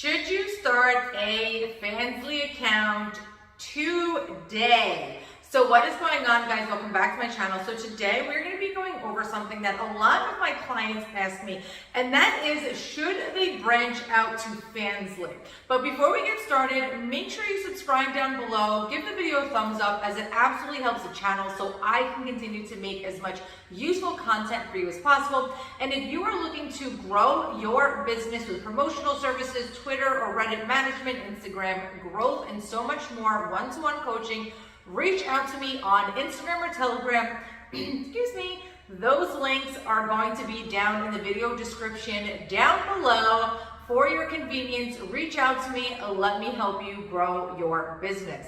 Should you start a Fanvue account today? So what is going on, guys? Welcome back to my channel. So today we're going to be going over something that a lot of my clients ask me, and that is, should they branch out to Fanvue? But before we get started, make sure you subscribe down below, give the video a thumbs up, as it absolutely helps the channel so I can continue to make as much useful content for you as possible. And if you are looking to grow your business with promotional services, Twitter or Reddit management, Instagram growth, and so much more, one-to-one coaching, reach out to me on Instagram or Telegram. Excuse me. Those links are going to be down in the video description down below. For your convenience, reach out to me. Let me help you grow your business.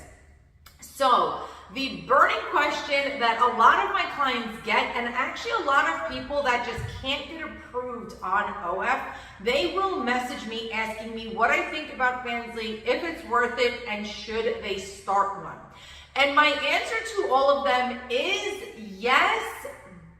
So, the burning question that a lot of my clients get, and actually a lot of people that just can't get approved on OF, they will message me asking me what I think about Fanvue, if it's worth it, and should they start one. And my answer to all of them is yes,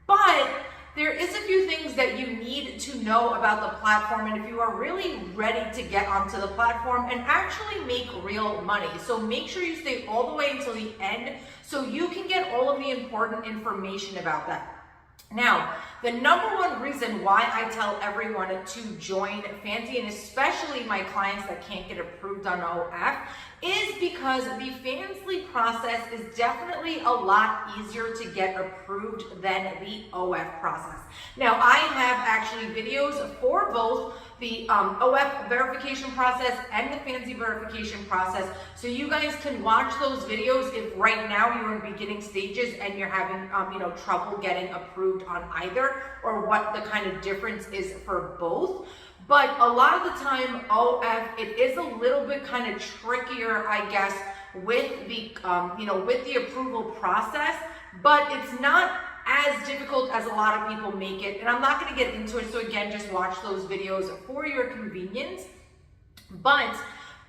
but there is a few things that you need to know about the platform, and if you are really ready to get onto the platform and actually make real money. So make sure you stay all the way until the end so you can get all of the important information about that. Now, the number one reason why I tell everyone to join Fanvue, and especially my clients that can't get approved on OF, is because the Fanvue process is definitely a lot easier to get approved than the OF process. Now, I have actually videos for both the OF verification process and the Fanvue verification process, so you guys can watch those videos if right now you're in beginning stages and you're having trouble getting approved on either, or what the kind of difference is for both. But a lot of the time, OF, it is a little bit kind of trickier, I guess, with the with the approval process, but it's not as difficult as a lot of people make it. And I'm not going to get into it, so again, just watch those videos for your convenience. But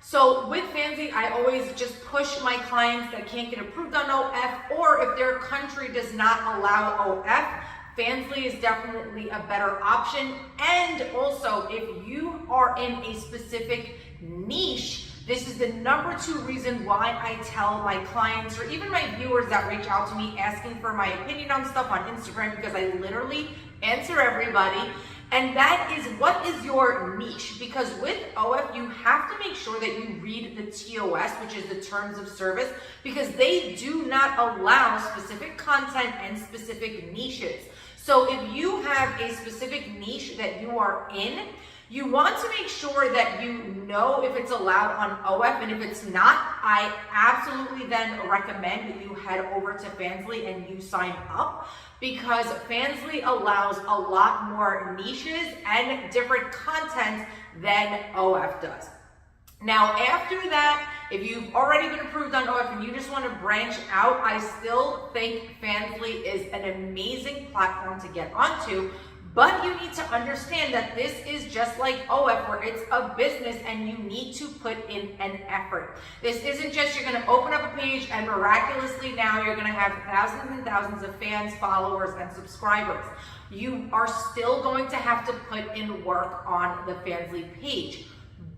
so with Fanvue, I always just push my clients that can't get approved on OF, or if their country does not allow OF, Fanvue is definitely a better option. And also, if you are in a specific niche, this is the number 2 reason why I tell my clients, or even my viewers that reach out to me asking for my opinion on stuff on Instagram, because I literally answer everybody. And that is, what is your niche? Because with OF, you have to make sure that you read the TOS, which is the terms of service, because they do not allow specific content and specific niches. So if you have a specific niche that you are in, you want to make sure that you know if it's allowed on OF, and if it's not, I absolutely then recommend that you head over to Fanvue and you sign up, because Fanvue allows a lot more niches and different content than OF does. Now, after that, if you've already been approved on OF and you just want to branch out, I still think Fanvue is an amazing platform to get onto. But you need to understand that this is just like OF, where it's a business and you need to put in an effort. This isn't just you're going to open up a page and miraculously now you're going to have thousands and thousands of fans, followers, and subscribers. You are still going to have to put in work on the Fanvue page.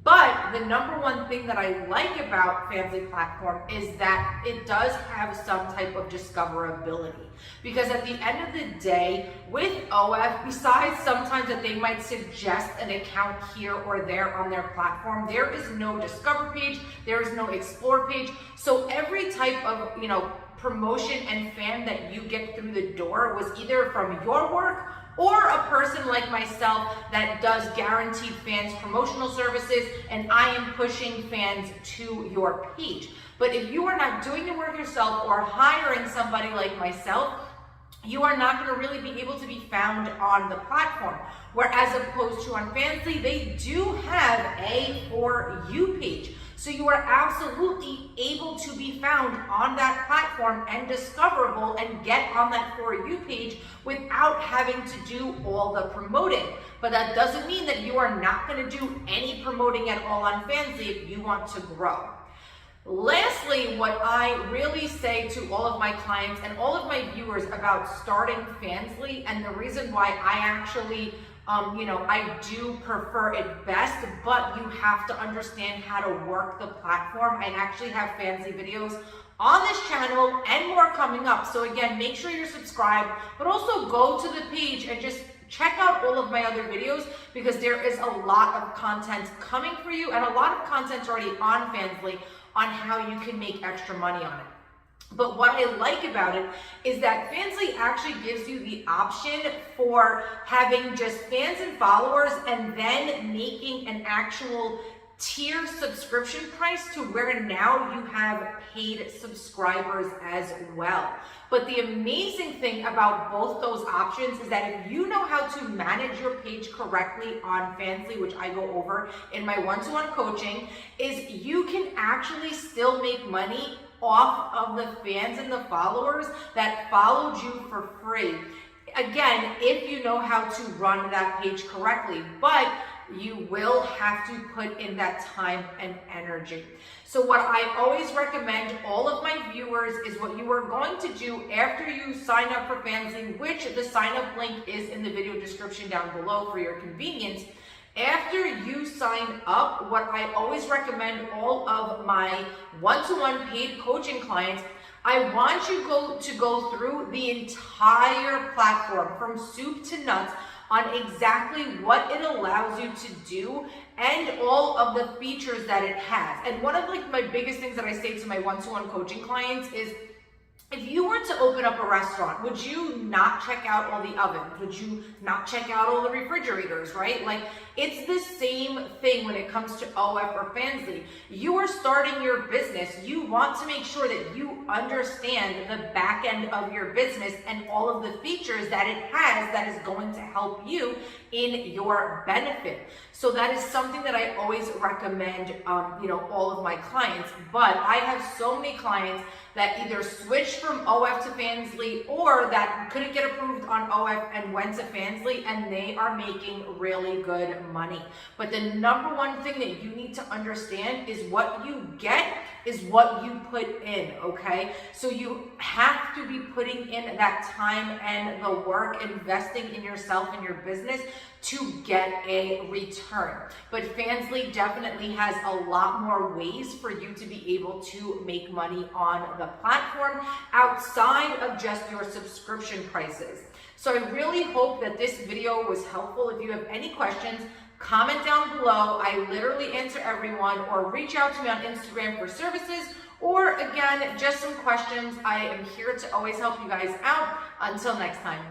But the number one thing that I like about Fanvue platform is that it does have some type of discoverability. Because at the end of the day, with OF, besides sometimes that they might suggest an account here or there on their platform, there is no discover page, there is no explore page. So every type of promotion and fan that you get through the door was either from your work or a person like myself that does guaranteed fans promotional services, and I am pushing fans to your page. But if you are not doing the work yourself or hiring somebody like myself, you are not going to really be able to be found on the platform. Whereas opposed to on Fanvue, they do have a For You page. So you are absolutely able to be found on that platform and discoverable and get on that For You page without having to do all the promoting. But that doesn't mean that you are not going to do any promoting at all on Fanvue if you want to grow. Lastly, what I really say to all of my clients and all of my viewers about starting Fanvue, and the reason why I actually I do prefer it best, but you have to understand how to work the platform. I actually have Fanvue videos on this channel and more coming up. So again, make sure you're subscribed, but also go to the page and just check out all of my other videos, because there is a lot of content coming for you and a lot of content already on Fanvue on how you can make extra money on it. But what I like about it is that Fanvue actually gives you the option for having just fans and followers and then making an actual tier subscription price to where now you have paid subscribers as well. But the amazing thing about both those options is that if you know how to manage your page correctly on Fanvue, which I go over in my one-to-one coaching, is you can actually still make money off of the fans and the followers that followed you for free. Again, if you know how to run that page correctly, but you will have to put in that time and energy. So what I always recommend all of my viewers is what you are going to do after you sign up for Fanvue, which the sign up link is in the video description down below for your convenience. After you sign up, what I always recommend all of my one-to-one paid coaching clients, I want you to go through the entire platform from soup to nuts on exactly what it allows you to do and all of the features that it has. And one of my biggest things that I say to my one-to-one coaching clients is, if you were to open up a restaurant, would you not check out all the ovens? Would you not check out all the refrigerators, right? It's the same thing when it comes to OF or Fanvue. You are starting your business. You want to make sure that you understand the back end of your business and all of the features that it has that is going to help you in your benefit. So that is something that I always recommend, all of my clients. But I have so many clients that either switched from OF to Fanvue or that couldn't get approved on OF and went to Fanvue, and they are making really good money. But the number one thing that you need to understand is what you get is what you put in, okay? So you have to be putting in that time and the work, investing in yourself and your business to get a return. But Fanvue definitely has a lot more ways for you to be able to make money on the platform outside of just your subscription prices. So I really hope that this video was helpful. If you have any questions, comment down below. I literally answer everyone, or reach out to me on Instagram for services, or again, just some questions. I am here to always help you guys out. Until next time.